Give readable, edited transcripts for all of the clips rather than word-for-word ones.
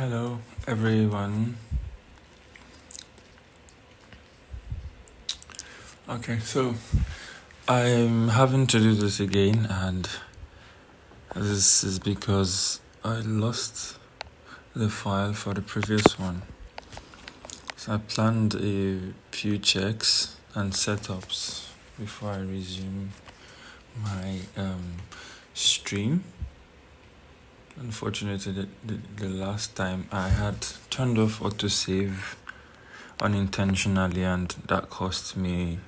Hello everyone. Okay, so I'm having to do this again, and this is because I lost the file for the previous one. So I planned a few checks and setups before I resume my stream. Unfortunately, the last time I had turned off autosave unintentionally, and that cost me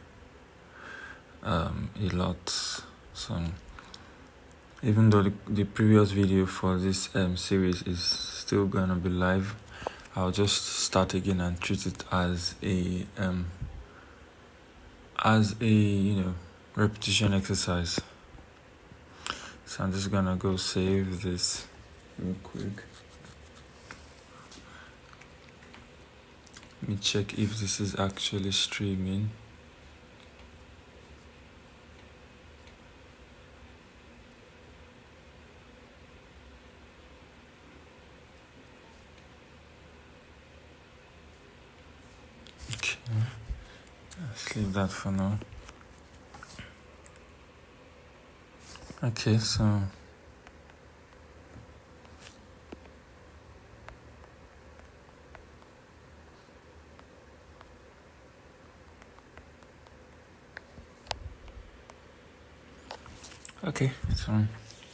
a lot. So even though the previous video for this series is still gonna be live, I'll just start again and treat it as a repetition exercise. So I'm just gonna go save this real quick. Let me check if this is actually streaming. Okay, let's leave that for now. Okay, so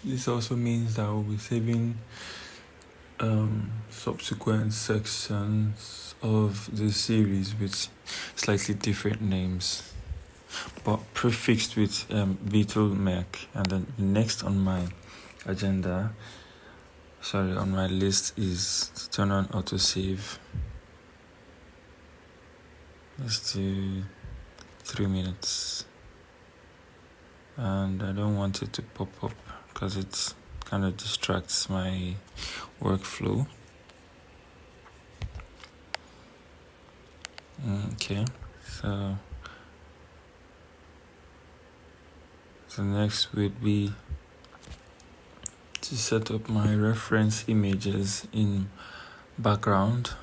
this also means that we'll be saving subsequent sections of the series with slightly different names, but prefixed with beetle Mech. And then next on my list is to turn on autosave. Let's do 3 minutes, and I don't want it to pop up because it kind of distracts my workflow. Okay, so next would be to set up my reference images in background.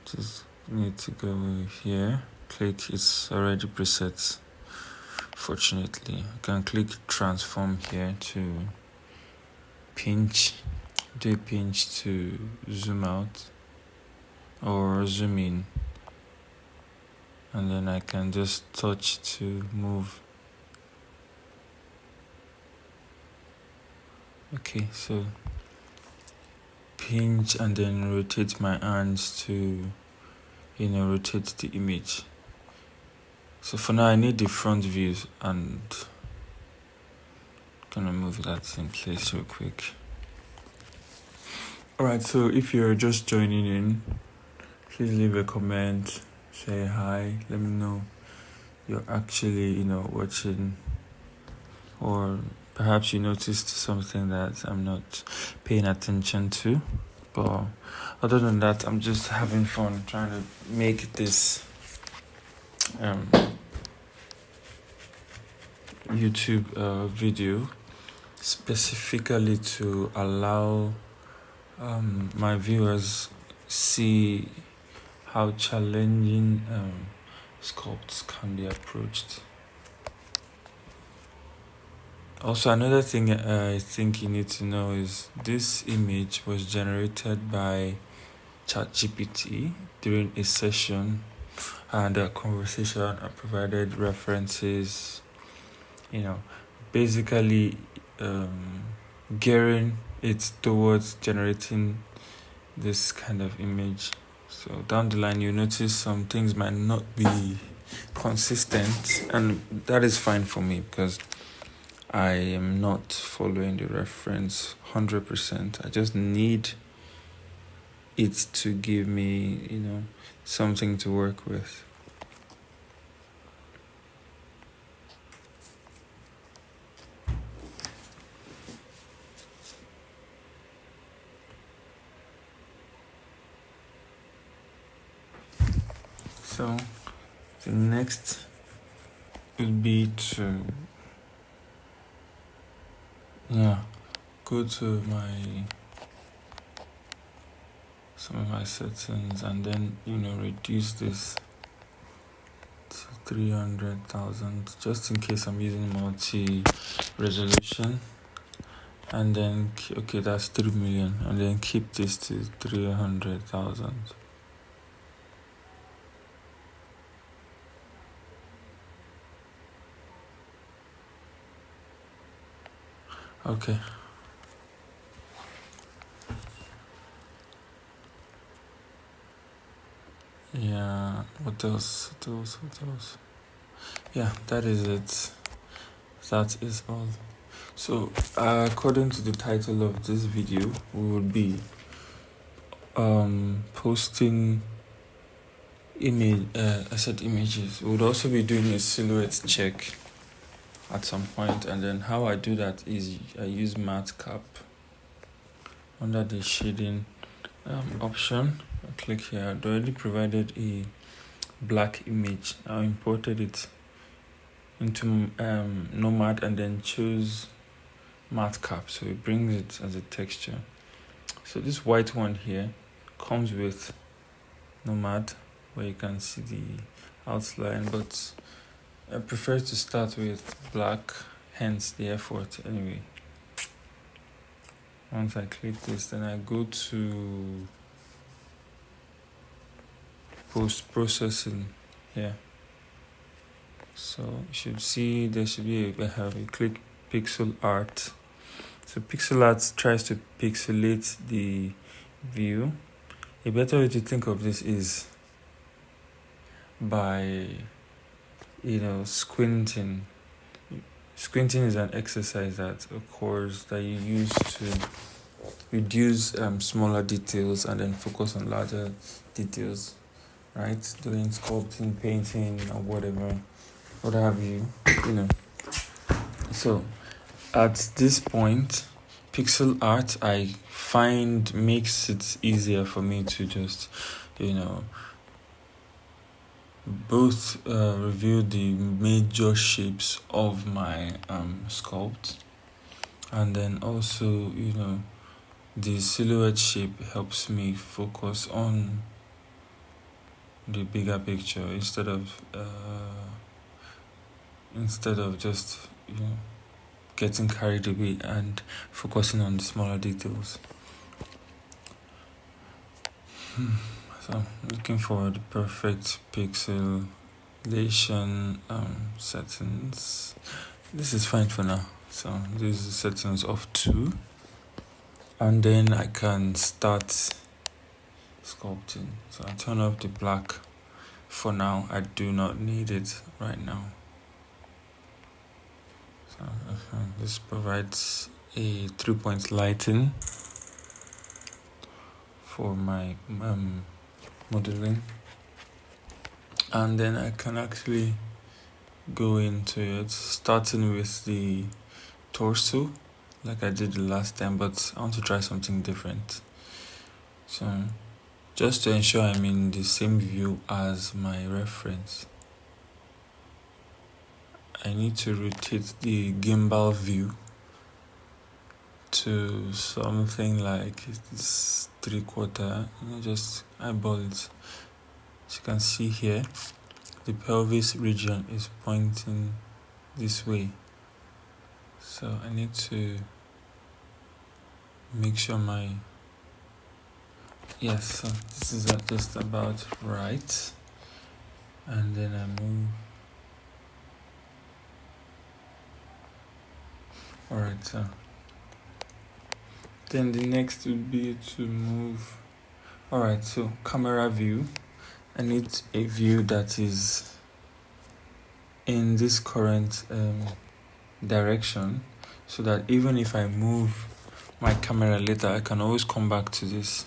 Just need to go here, click, it's already preset. Fortunately, I can click transform here to do a pinch to zoom out or zoom in, and then I can just touch to move. Okay, so pinch and then rotate my hands to rotate the image. So for now I need the front views, and I'm gonna move that in place real quick. Alright, so if you're just joining in, please leave a comment, say hi, let me know you're actually watching, or perhaps you noticed something that I'm not paying attention to. But other than that, I'm just having fun trying to make this YouTube video specifically to allow my viewers see how challenging sculpts can be approached. Also, another thing I think you need to know is this image was generated by ChatGPT during a session and a conversation. I provided references, basically gearing it towards generating this kind of image. So down the line, you notice some things might not be consistent, and that is fine for me because I am not following the reference 100%. I just need it to give me, something to work with. So the next would be to go to my some of my settings, and then reduce this to 300,000 just in case I'm using multi resolution. And then okay, that's 3 million, and then keep this to 300,000. Okay. Yeah, what else? Yeah, that is it. That is all. So, according to the title of this video, we would be posting images. We would also be doing a silhouette check at some point, and then how I do that is I use matcap under the shading option. I click here. I'd already provided a black image. I imported it into Nomad and then choose matcap, so it brings it as a texture. So this white one here comes with Nomad, where you can see the outline, but I prefer to start with black, hence the effort anyway. Once I click this, then I go to post-processing here. So you should see there should be a click pixel art. So pixel art tries to pixelate the view. A better way to think of this is by squinting. Squinting is an exercise that occurs that you use to reduce smaller details and then focus on larger details, right? Doing sculpting, painting, or whatever, what have you, So at this point, pixel art I find makes it easier for me to just, both reveal the major shapes of my sculpt, and then also the silhouette shape helps me focus on the bigger picture instead of just getting carried away and focusing on the smaller details. So looking for the perfect pixelation settings. This is fine for now. So this is settings of 2, and then I can start sculpting. So I turn off the black for now. I do not need it right now. So this provides a 3-point lighting for my modeling, and then I can actually go into it, starting with the torso like I did the last time, but I want to try something different. So just to ensure I'm in the same view as my reference, I need to rotate the gimbal view to something like this 3/4. Just eyeball it. As you can see here, the pelvis region is pointing this way, so I need to make sure so this is just about right, and then I move. Alright, so then the next would be to move. Alright, so camera view. I need a view that is in this current direction, so that even if I move my camera later, I can always come back to this.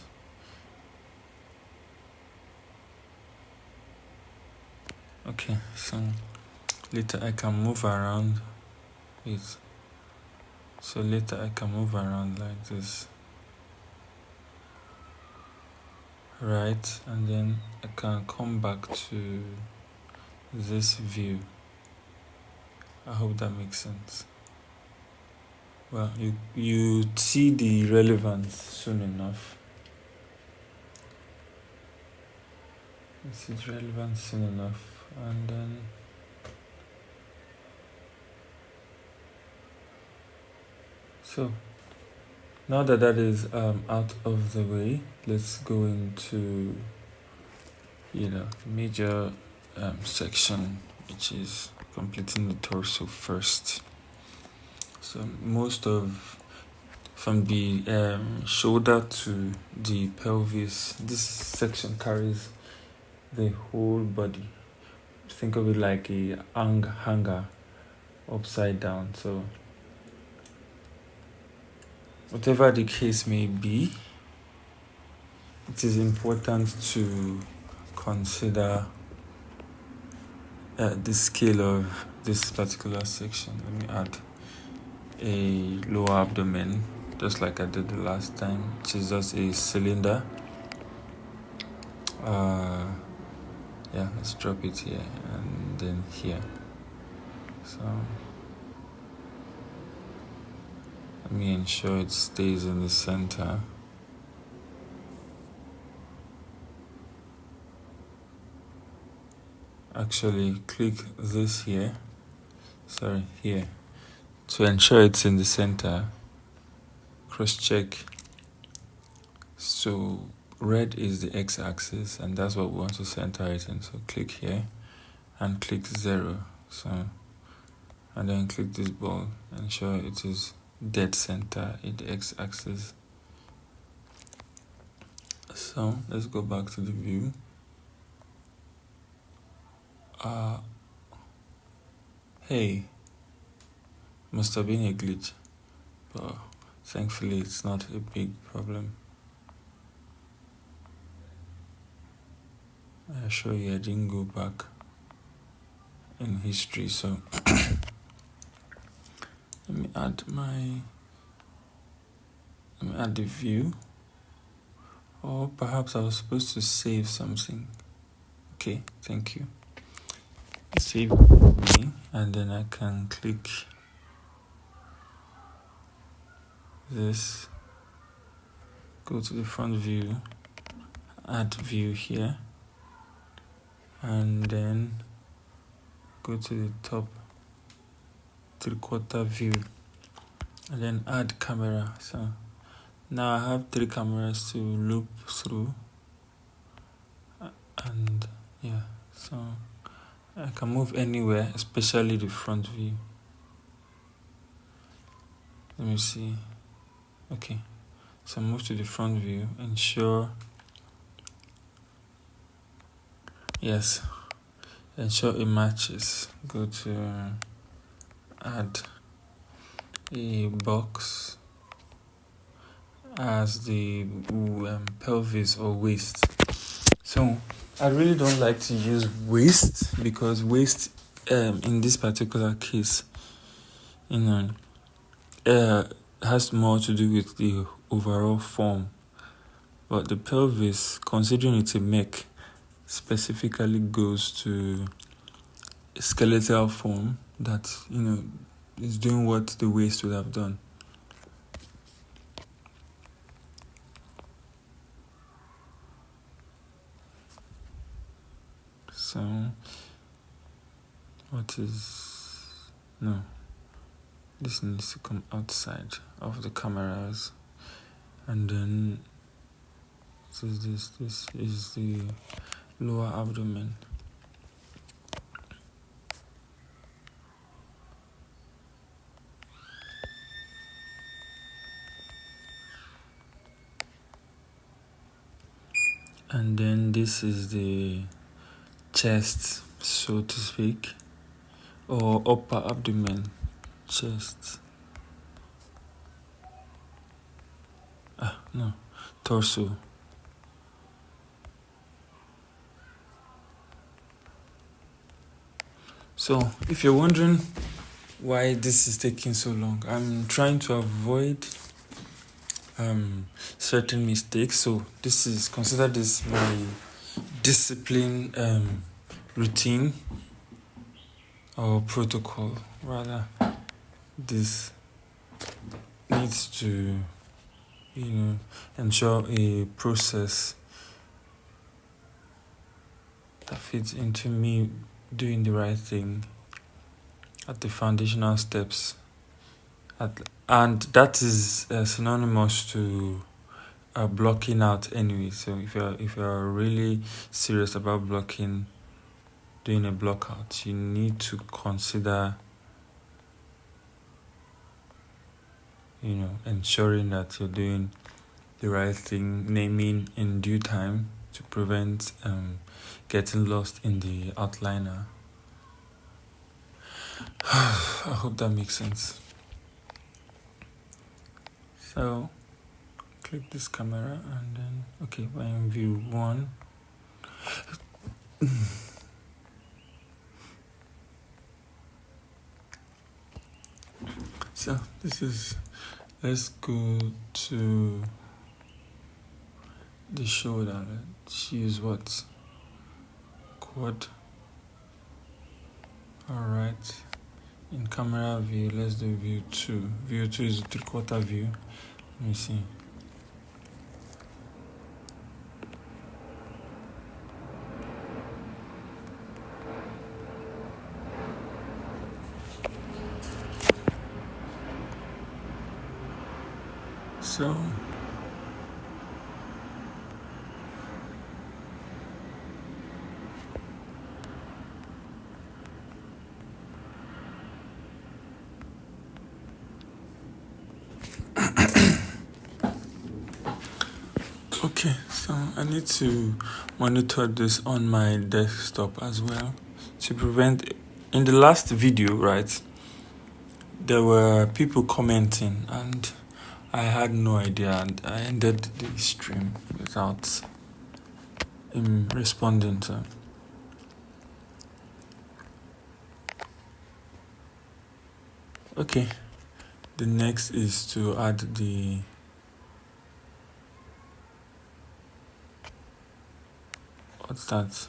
Okay, so later I can move around it. So later I can move around like this, right? And then I can come back to this view. I hope that makes sense. Well, you see the relevance soon enough. this is relevant soon enough, and then so now that that is out of the way, let's go into major section, which is completing the torso first. So most of from the shoulder to the pelvis, this section carries the whole body. Think of it like a hanger upside down. So whatever the case may be, it is important to consider the scale of this particular section. Let me add a lower abdomen, just like I did the last time, which is just a cylinder. Let's drop it here and then here. So let me ensure it stays in the center. Actually, click this here. Here. To ensure it's in the center, cross-check. So red is the x-axis, and that's what we want to center it in. So click here and click 0. And then click this ball, ensure it is dead center in the x-axis. So let's go back to the view. Hey, must have been a glitch, but thankfully it's not a big problem. I assure you I didn't go back in history, so let me add the view, or perhaps I was supposed to save something. Okay, thank you. Save me, and then I can click this, go to the front view, add view here, and then go to the top 3/4 view, and then add camera. So now I have 3 cameras to loop through, and so I can move anywhere, especially the front view. Let me see. Okay, so move to the front view, ensure it matches. Go to add a box as the pelvis or waist. So I really don't like to use waist, because waist in this particular case has more to do with the overall form, but the pelvis, considering it's a mech, specifically goes to a skeletal form that is doing what the waist would have done. So this needs to come outside of the cameras, and then this is the lower abdomen. And then this is the chest, so to speak, or upper abdomen, chest. Torso. So if you're wondering why this is taking so long, I'm trying to avoid certain mistakes. So consider this my discipline routine or protocol rather. This needs to ensure a process that fits into me doing the right thing at the foundational steps. And that is synonymous to blocking out anyway. So if you're really serious about doing a blockout, you need to consider, ensuring that you're doing the right thing, naming in due time to prevent getting lost in the outliner. I hope that makes sense. So click this camera and then, okay, we're in view 1. So let's go to the shoulder. Let's use what? Quad. Alright. In camera view, let's do view 2. View 2 is a 3/4 view. Let me see. So okay, so I need to monitor this on my desktop as well to prevent. In the last video, right, there were people commenting and I had no idea, and I ended the stream without responding to. Okay, the next is to add the what's that?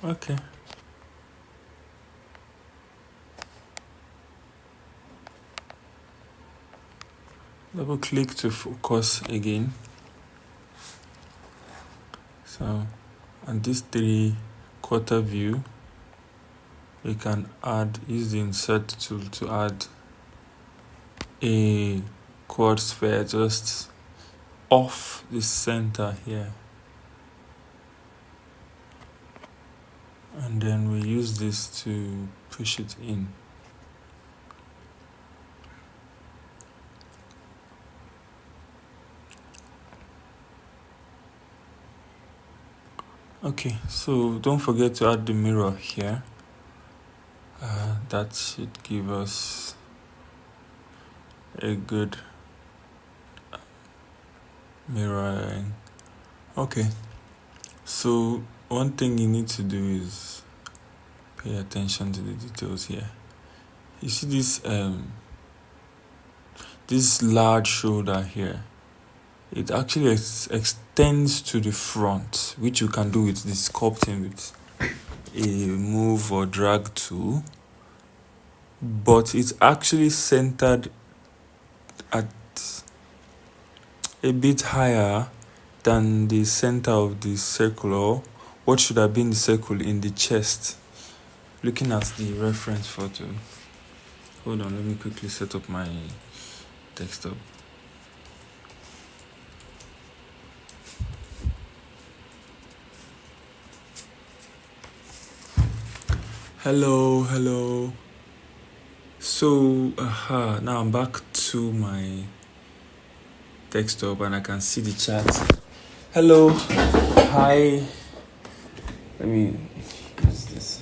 Okay. Double click to focus again. So on this 3/4 view, we can use the insert tool to add a quad sphere just off the center here. And then we use this to push it in. Okay, so don't forget to add the mirror here. That should give us a good mirroring. Okay, so one thing you need to do is pay attention to the details here. You see this large shoulder here, it actually extends to the front, which you can do with the sculpting with a move or drag tool, but it's actually centered at a bit higher than the center of the circle, or what should have been the circle in the chest. Looking at the reference photo. Hold on, let me quickly set up my desktop. Hello. So, now I'm back to my desktop and I can see the chat. Hello, hi. Let me use this.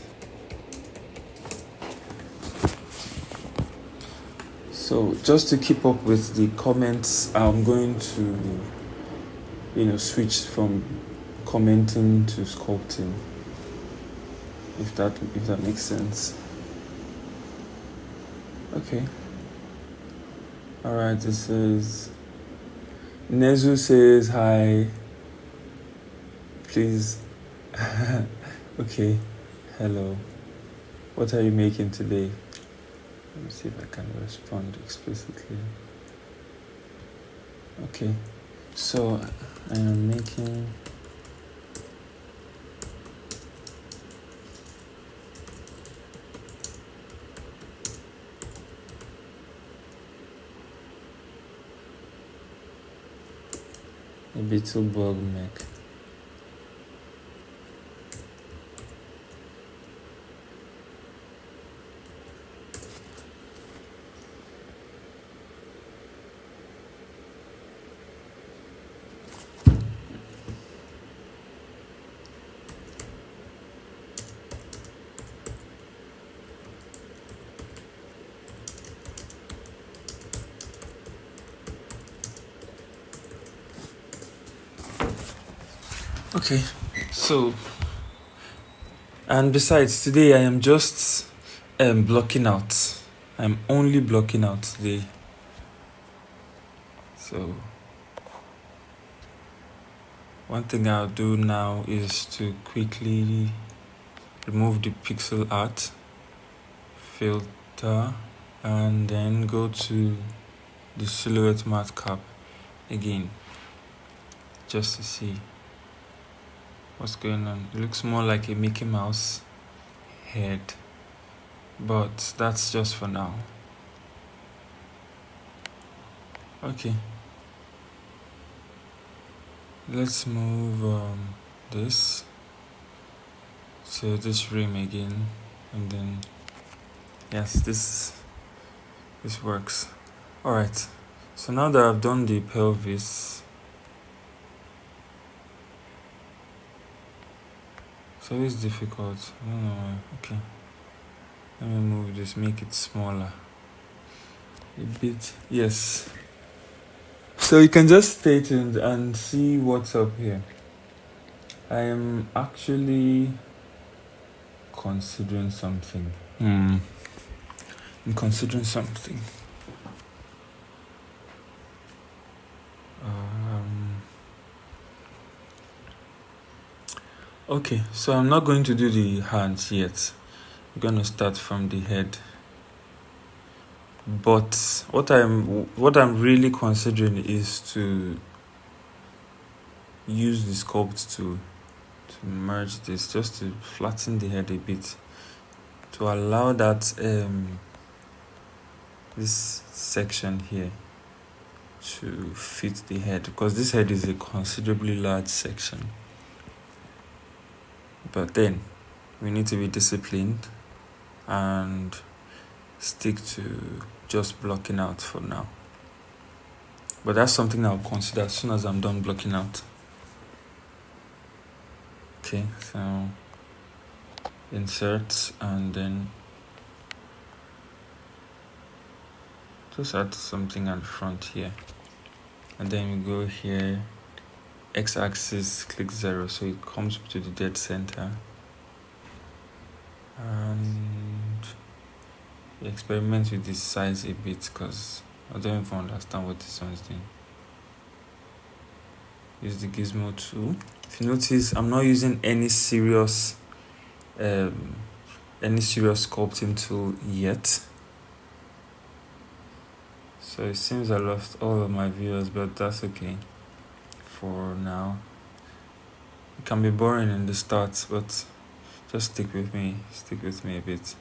So, just to keep up with the comments, I'm going to, switch from commenting to sculpting. If that makes sense. Okay. Alright, this is Nezu says hi. Please. Okay. Hello. What are you making today? Let me see if I can respond explicitly. Okay. So I am making a beetle-bug mech. Okay, so, and besides, today I am just blocking out. I'm only blocking out today. So one thing I'll do now is to quickly remove the pixel art filter and then go to the silhouette matcap again, just to see what's going on. It looks more like a Mickey Mouse head, but that's just for now. Okay, let's move this to this rim again, and then yes, this works. All right, so now that I've done the pelvis, so it's difficult. I don't know why. Okay, let me move this, make it smaller a bit. Yes, so you can just stay tuned and see what's up here. I am actually considering something. I'm considering something. Okay, so I'm not going to do the hands yet. I'm gonna start from the head. But what I'm really considering is to use the sculpt to merge this, just to flatten the head a bit, to allow that this section here to fit the head, because this head is a considerably large section. But then we need to be disciplined and stick to just blocking out for now. But that's something I'll consider as soon as I'm done blocking out. Okay, so insert and then just add something at the front here, and then we go here, x-axis, click 0, so it comes to the dead center, and we experiment with this size a bit because I don't even understand what this one is doing. Use the gizmo tool. If you notice, I'm not using any serious sculpting tool yet. So it seems I lost all of my viewers, but that's okay for now. It can be boring in the start, but just stick with me a bit.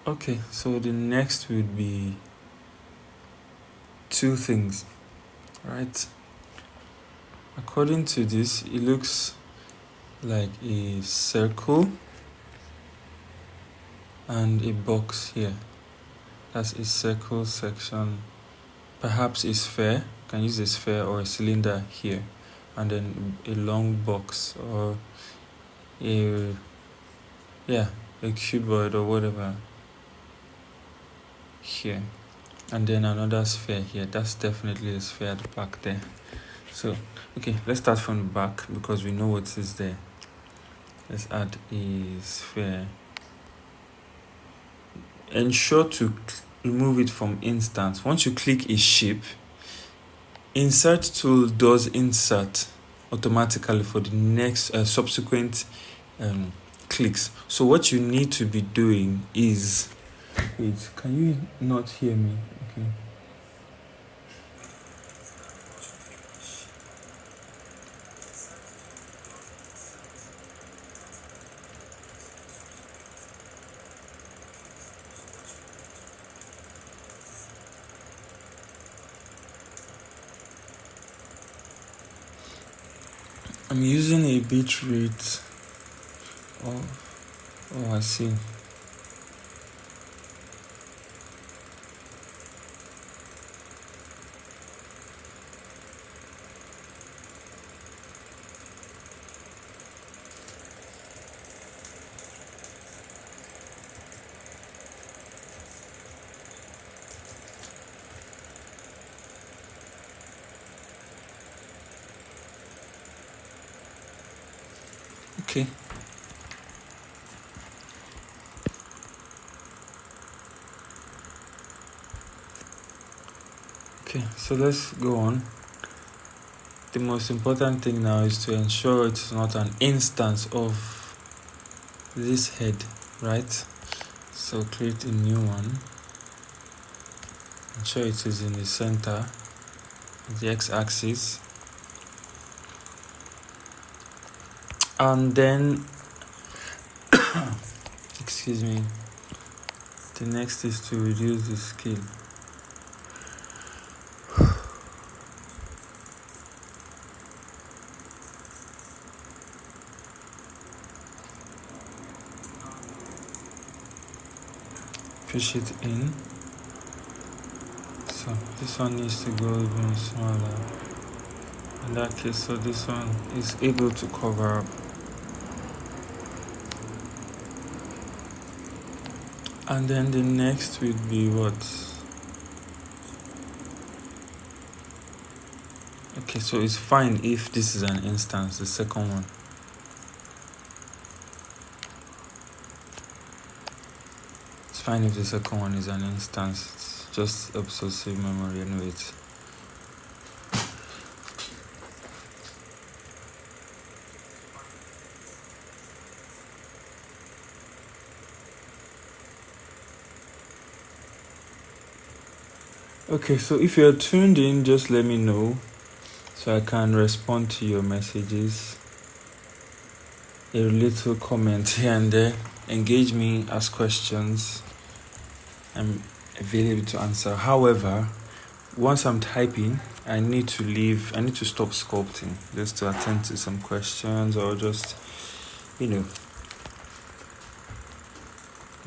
Okay, so the next would be two things, right? According to this, it looks like a circle and a box here. That's a circle section, perhaps a sphere. You can use a sphere or a cylinder here, and then a long box or a cuboid or whatever here, and then another sphere here. That's definitely a sphere at the back there. So okay, let's start from the back because we know what is there. Let's add a sphere. Ensure to remove it from instance. Once you click a shape, insert tool does insert automatically for the next subsequent clicks. So what you need to be doing is, wait, can you not hear me? Okay. I'm using a bit rate of, oh, I see. Okay. Okay, so let's go on. The most important thing now is to ensure it's not an instance of this head, right? So create a new one. Ensure it is in the center, the x-axis. And then, excuse me, the next is to reduce the scale. Push it in. So this one needs to go even smaller. In that case, so this one is able to cover up. And then the next would be what? Okay, so it's fine if this is an instance, the second one. It's fine if the second one is an instance. It's just helps us save memory anyways. Okay, so if you're tuned in, just let me know so I can respond to your messages. A little comment here and there. Engage me, ask questions. I'm available to answer. However, once I'm typing, I need to stop sculpting just to attend to some questions or just,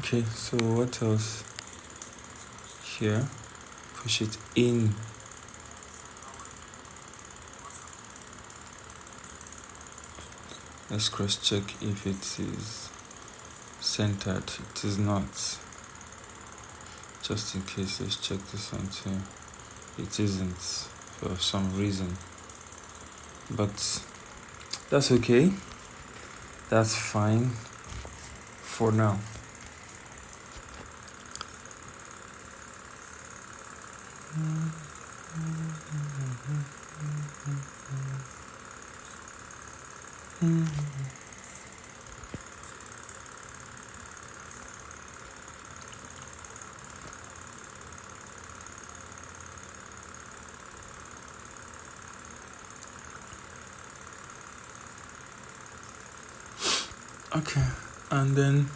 Okay, so what else? Here, push it in. Let's cross check if it is centered. It is not. Just in case, let's check this one too. It isn't for some reason. But that's okay. That's fine for now. Okay, and then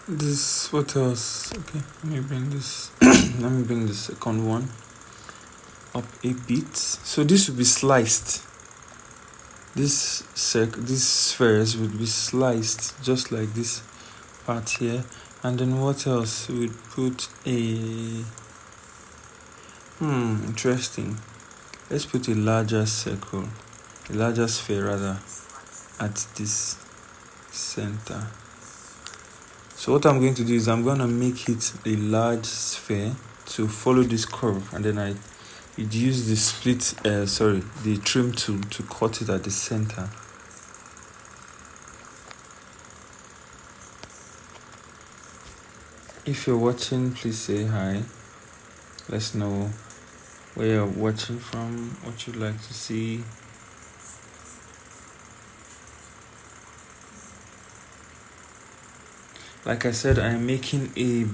this, what else? Okay, let me bring this let me bring the second one up a bit. So this will be sliced. These spheres would be sliced just like this part here. And then what else? We'd put a interesting. Let's put a larger circle, a larger sphere rather, at this center. So what I'm going to do is I'm going to make it a large sphere to follow this curve, and then I use the trim tool to cut it at the center. If you're watching, please say hi. Let's know where you're watching from, what you'd like to see. Like I said, I'm making a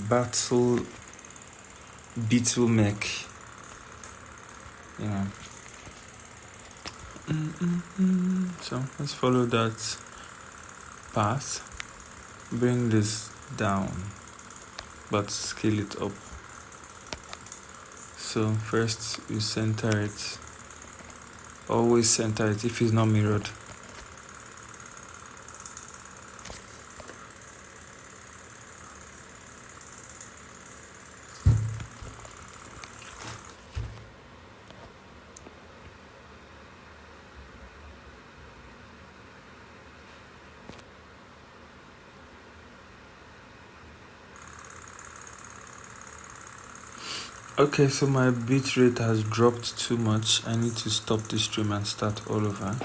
beetle mech. Yeah. So let's follow that path. Bring this down, but scale it up. So first you center it. Always center it if it's not mirrored. Okay, so my bit rate has dropped too much. I need to stop this stream and start all over.